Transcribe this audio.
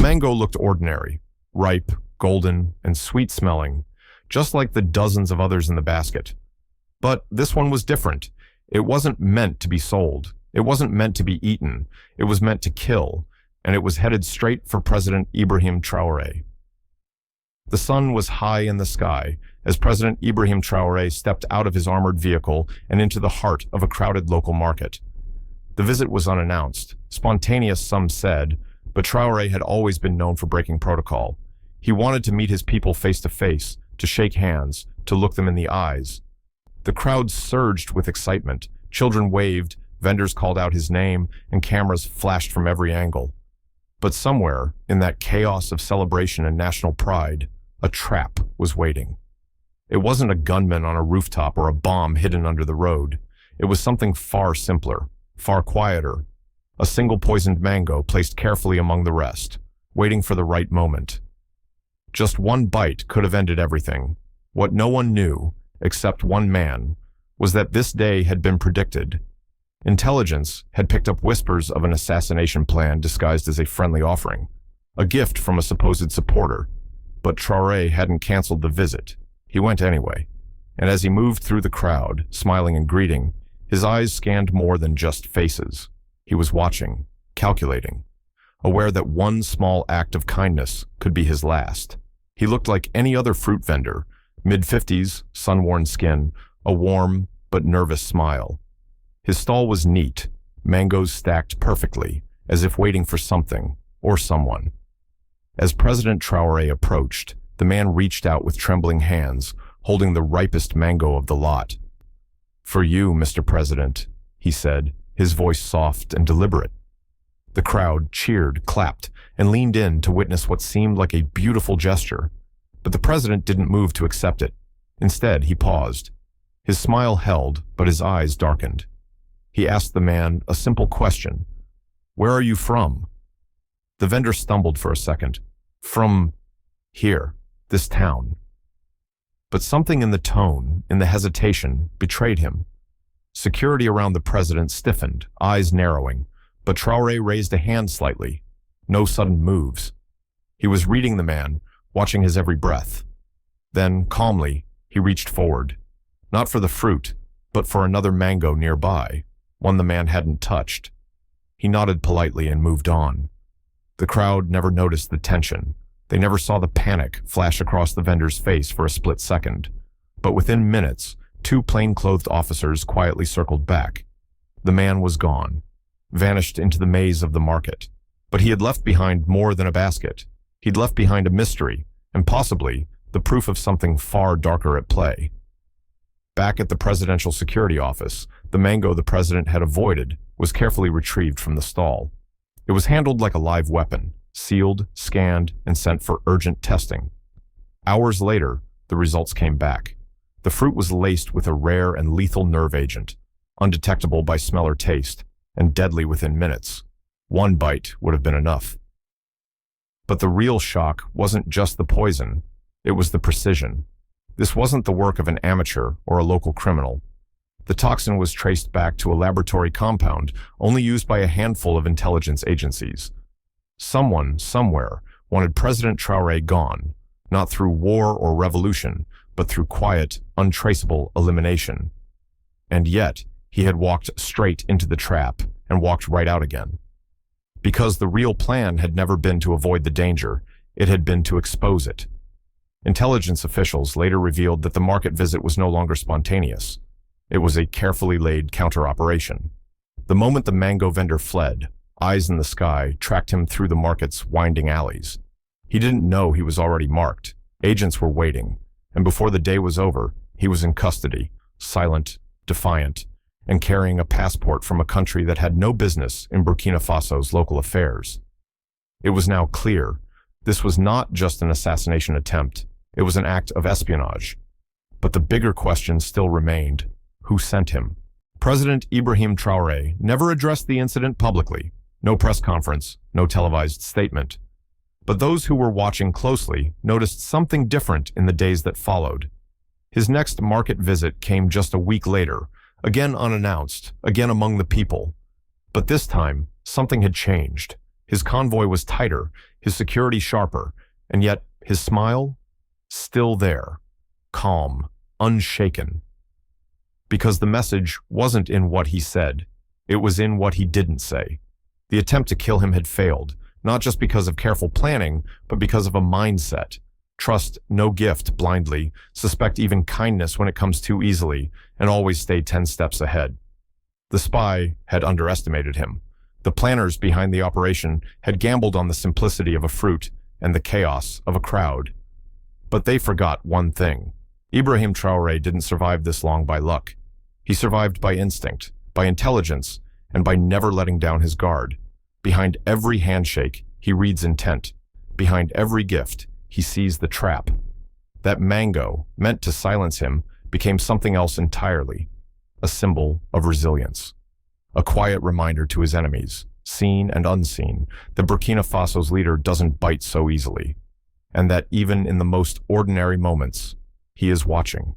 mango looked ordinary, ripe, golden, and sweet-smelling, just like the dozens of others in the basket. But this one was different. It wasn't meant to be sold. It wasn't meant to be eaten. It was meant to kill, and it was headed straight for President Ibrahim Traoré. The sun was high in the sky as President Ibrahim Traoré stepped out of his armored vehicle and into the heart of a crowded local market. The visit was unannounced, spontaneous some said, but Traoré had always been known for breaking protocol. He wanted to meet his people face to face, to shake hands, to look them in the eyes. The crowd surged with excitement. Children waved, vendors called out his name, and cameras flashed from every angle. But somewhere, in that chaos of celebration and national pride, a trap was waiting. It wasn't a gunman on a rooftop or a bomb hidden under the road. It was something far simpler, far quieter. A single poisoned mango placed carefully among the rest, waiting for the right moment. Just one bite could have ended everything. What no one knew, except one man, was that this day had been predicted. Intelligence had picked up whispers of an assassination plan disguised as a friendly offering, a gift from a supposed supporter. But Traoré hadn't canceled the visit. He went anyway. And as he moved through the crowd, smiling and greeting, his eyes scanned more than just faces. He was watching, calculating, aware that one small act of kindness could be his last. He looked like any other fruit vendor, mid-50s, sun-worn skin, a warm but nervous smile. His stall was neat, mangoes stacked perfectly, as if waiting for something or someone. As President Traoré approached, the man reached out with trembling hands, holding the ripest mango of the lot. "For you, Mr. President," he said, his voice soft and deliberate. The crowd cheered, clapped, and leaned in to witness what seemed like a beautiful gesture. But the president didn't move to accept it. Instead, he paused. His smile held, but his eyes darkened. He asked the man a simple question. "Where are you from?" The vendor stumbled for a second. "From here, this town." But something in the tone, in the hesitation, betrayed him. Security around the president stiffened, eyes narrowing, but Traoré raised a hand slightly. No sudden moves. He was reading the man, watching his every breath. Then, calmly, he reached forward. Not for the fruit, but for another mango nearby, one the man hadn't touched. He nodded politely and moved on. The crowd never noticed the tension. They never saw the panic flash across the vendor's face for a split second. But within minutes, two plainclothed officers quietly circled back. The man was gone, vanished into the maze of the market. But he had left behind more than a basket. He'd left behind a mystery, and possibly the proof of something far darker at play. Back at the presidential security office, the mango the president had avoided was carefully retrieved from the stall. It was handled like a live weapon, sealed, scanned, and sent for urgent testing. Hours later, the results came back. The fruit was laced with a rare and lethal nerve agent, undetectable by smell or taste, and deadly within minutes. One bite would have been enough. But the real shock wasn't just the poison, it was the precision. This wasn't the work of an amateur or a local criminal. The toxin was traced back to a laboratory compound only used by a handful of intelligence agencies. Someone, somewhere, wanted President Traoré gone, not through war or revolution, but through quiet, untraceable elimination. And yet, he had walked straight into the trap and walked right out again. Because the real plan had never been to avoid the danger, it had been to expose it. Intelligence officials later revealed that the market visit was no longer spontaneous. It was a carefully laid counter-operation. The moment the mango vendor fled, eyes in the sky tracked him through the market's winding alleys. He didn't know he was already marked. Agents were waiting, and before the day was over, he was in custody, silent, defiant, and carrying a passport from a country that had no business in Burkina Faso's local affairs. It was now clear this was not just an assassination attempt, it was an act of espionage. But the bigger question still remained: who sent him? President Ibrahim Traoré never addressed the incident publicly. No press conference, no televised statement. But those who were watching closely noticed something different in the days that followed. His next market visit came just a week later, again unannounced, again among the people. But this time, something had changed. His convoy was tighter, his security sharper, and yet his smile, still there, calm, unshaken. Because the message wasn't in what he said, it was in what he didn't say. The attempt to kill him had failed, not just because of careful planning, but because of a mindset. Trust no gift blindly, suspect even kindness when it comes too easily, and always stay 10 steps ahead. The spy had underestimated him. The planners behind the operation had gambled on the simplicity of a fruit and the chaos of a crowd. But they forgot one thing. Ibrahim Traoré didn't survive this long by luck. He survived by instinct, by intelligence, and by never letting down his guard. Behind every handshake, he reads intent. Behind every gift, he sees the trap. That mango, meant to silence him, became something else entirely. A symbol of resilience. A quiet reminder to his enemies, seen and unseen, that Burkina Faso's leader doesn't bite so easily, and that even in the most ordinary moments, he is watching.